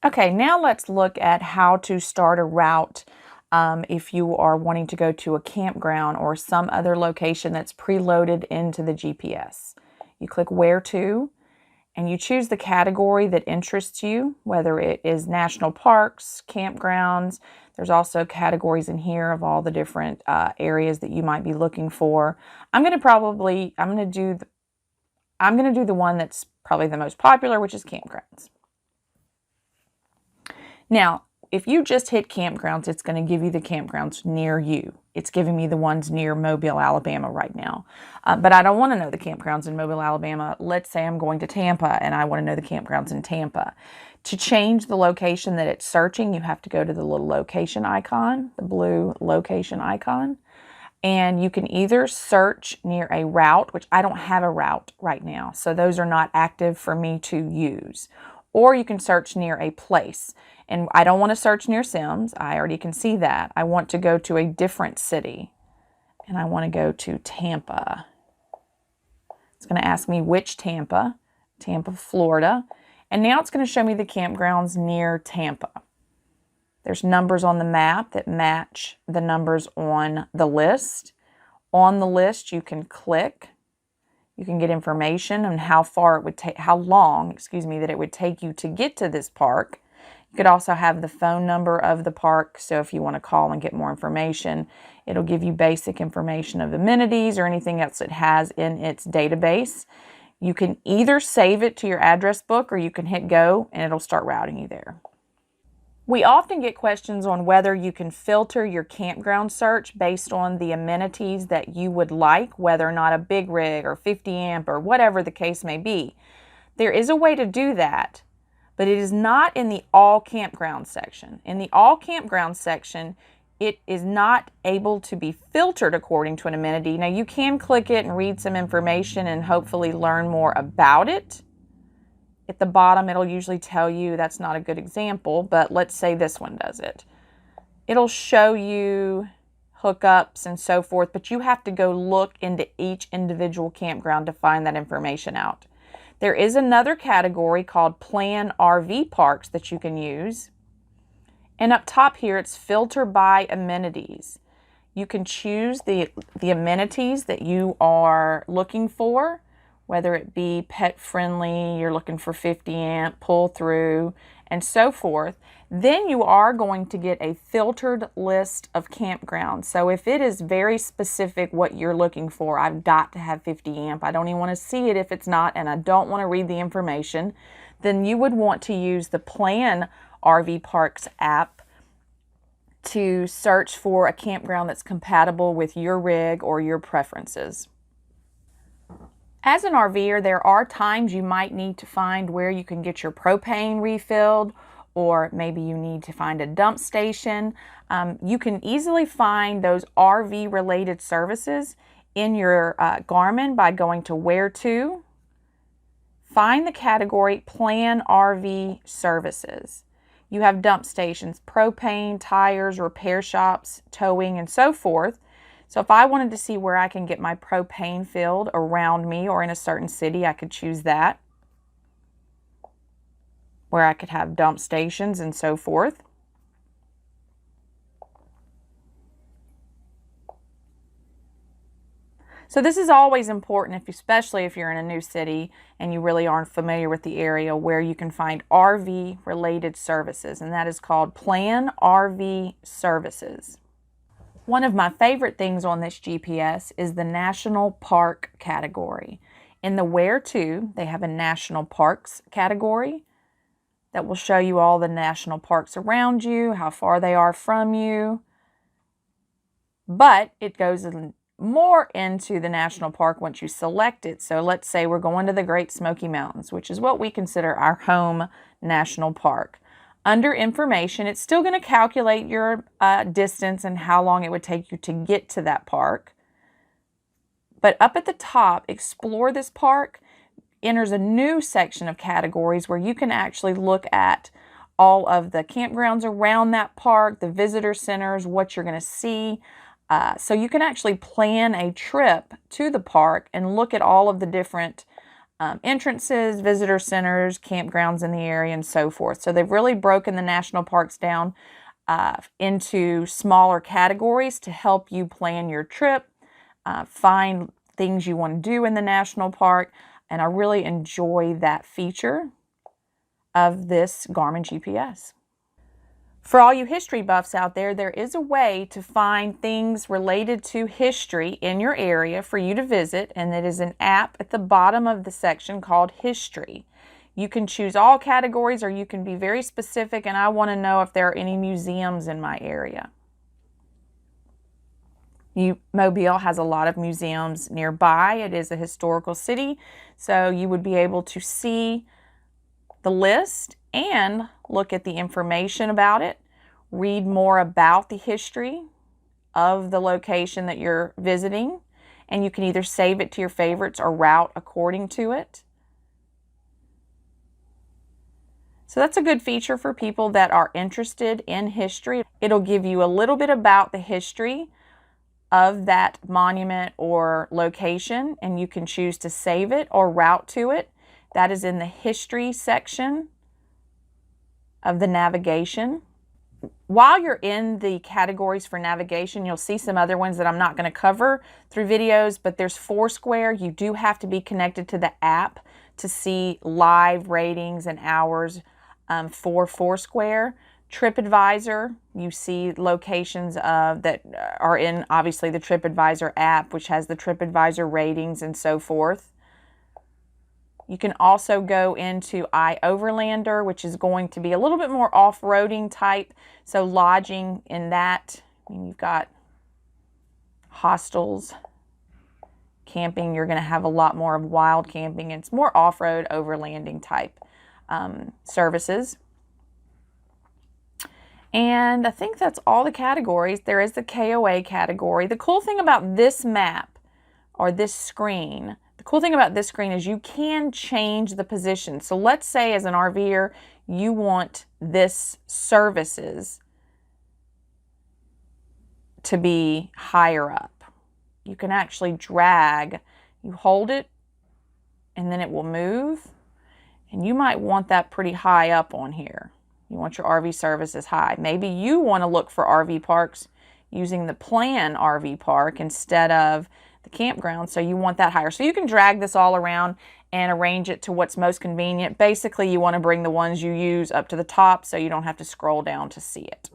Okay, now let's look at how to start a route if you are wanting to go to a campground or some other location that's preloaded into the GPS. You click Where To, and you choose the category that interests you, whether it is national parks, campgrounds. There's also categories in here of all the different areas that you might be looking for. I'm going to do the one that's probably the most popular, which is campgrounds. Now, if you just hit campgrounds, it's going to give you the campgrounds near you. It's giving me the ones near Mobile, Alabama right now. But I don't want to know the campgrounds in Mobile, Alabama. Let's say I'm going to Tampa and I want to know the campgrounds in Tampa. To change the location that it's searching, you have to go to the little location icon, the blue location icon. And you can either search near a route, which I don't have a route right now, so those are not active for me to use. Or you can search near a place. And I don't want to search near Sims. I already can see that. I want to go to a different city. And I want to go to Tampa. It's going to ask me which Tampa, Florida. And now it's going to show me the campgrounds near Tampa. There's numbers on the map that match the numbers on the list. On the list, you can click. You can get information on how long that it would take you to get to this park. You could also have the phone number of the park, so if you want to call and get more information, it'll give you basic information of amenities or anything else it has in its database. You can either save it to your address book or you can hit go and it'll start routing you there. We often get questions on whether you can filter your campground search based on the amenities that you would like, whether or not a big rig or 50 amp or whatever the case may be. There is a way to do that, but it is not in the all campground section. In the all campground section, it is not able to be filtered according to an amenity. Now you can click it and read some information and hopefully learn more about it. At the bottom, it'll usually tell you, that's not a good example, but let's say this one does it. It'll show you hookups and so forth, but you have to go look into each individual campground to find that information out. There is another category called Plan RV Parks that you can use. And up top here, it's Filter by Amenities. You can choose the amenities that you are looking for, whether it be pet friendly, you're looking for 50 amp, pull through, and so forth. Then you are going to get a filtered list of campgrounds. So if it is very specific what you're looking for, I've got to have 50 amp, I don't even want to see it if it's not, and I don't want to read the information, then you would want to use the Plan RV Parks app to search for a campground that's compatible with your rig or your preferences. As an RVer, there are times you might need to find where you can get your propane refilled, or maybe you need to find a dump station. You can easily find those RV-related services in your Garmin by going to Where To. Find the category Plan RV Services. You have dump stations, propane, tires, repair shops, towing, and so forth. So if I wanted to see where I can get my propane filled around me or in a certain city, I could choose that, where I could have dump stations and so forth. So this is always important, especially if you're in a new city and you really aren't familiar with the area, where you can find RV-related services, and that is called Plan RV Services. One of my favorite things on this GPS is the National Park category. In the Where To, they have a National Parks category that will show you all the national parks around you, how far they are from you. But it goes more into the national park once you select it. So let's say we're going to the Great Smoky Mountains, which is what we consider our home national park. Under information, it's still going to calculate your distance and how long it would take you to get to that park. But up at the top, Explore This Park enters a new section of categories where you can actually look at all of the campgrounds around that park, the visitor centers, what you're going to see. So you can actually plan a trip to the park and look at all of the different entrances, visitor centers, campgrounds in the area, and so forth. So they've really broken the national parks down into smaller categories to help you plan your trip, find things you want to do in the national park, and I really enjoy that feature of this Garmin GPS. For all you history buffs out there, there is a way to find things related to history in your area for you to visit, and it is an app at the bottom of the section called History. You can choose all categories, or you can be very specific, and I want to know if there are any museums in my area. Mobile has a lot of museums nearby. It is a historical city, so you would be able to see the list and look at the information about it, read more about the history of the location that you're visiting, and you can either save it to your favorites or route according to it. So that's a good feature for people that are interested in history. It'll give you a little bit about the history of that monument or location, and you can choose to save it or route to it. That is in the history section of the navigation. While you're in the categories for navigation, you'll see some other ones that I'm not going to cover through videos, but there's Foursquare. You do have to be connected to the app to see live ratings and hours for Foursquare. TripAdvisor, you see locations that are in, obviously, the TripAdvisor app, which has the TripAdvisor ratings and so forth. You can also go into iOverlander, which is going to be a little bit more off-roading type. So lodging in that, you've got hostels, camping. You're going to have a lot more of wild camping. It's more off-road, overlanding type services. And I think that's all the categories. There is the KOA category. The cool thing about this map or this screen, the cool thing about this screen is you can change the position. So let's say as an RVer, you want this services to be higher up. You can actually drag, you hold it, and then it will move. And you might want that pretty high up on here. You want your RV services high. Maybe you want to look for RV parks using the plan RV park instead of the campground, so you want that higher. So you can drag this all around and arrange it to what's most convenient. Basically, you want to bring the ones you use up to the top so you don't have to scroll down to see it.